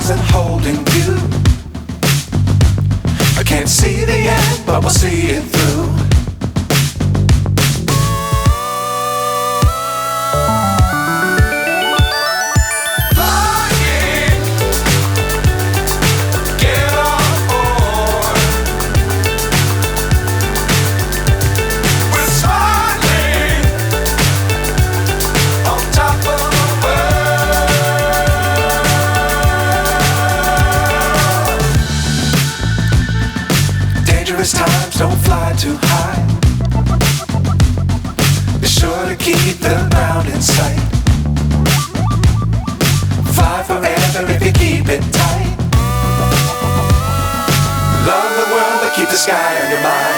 stars and holding you. I can't see the end, but we'll see it through. Times don't fly too high. Be sure to keep the ground in sight. Fly forever if you keep it tight. Love the world but keep the sky on your mind.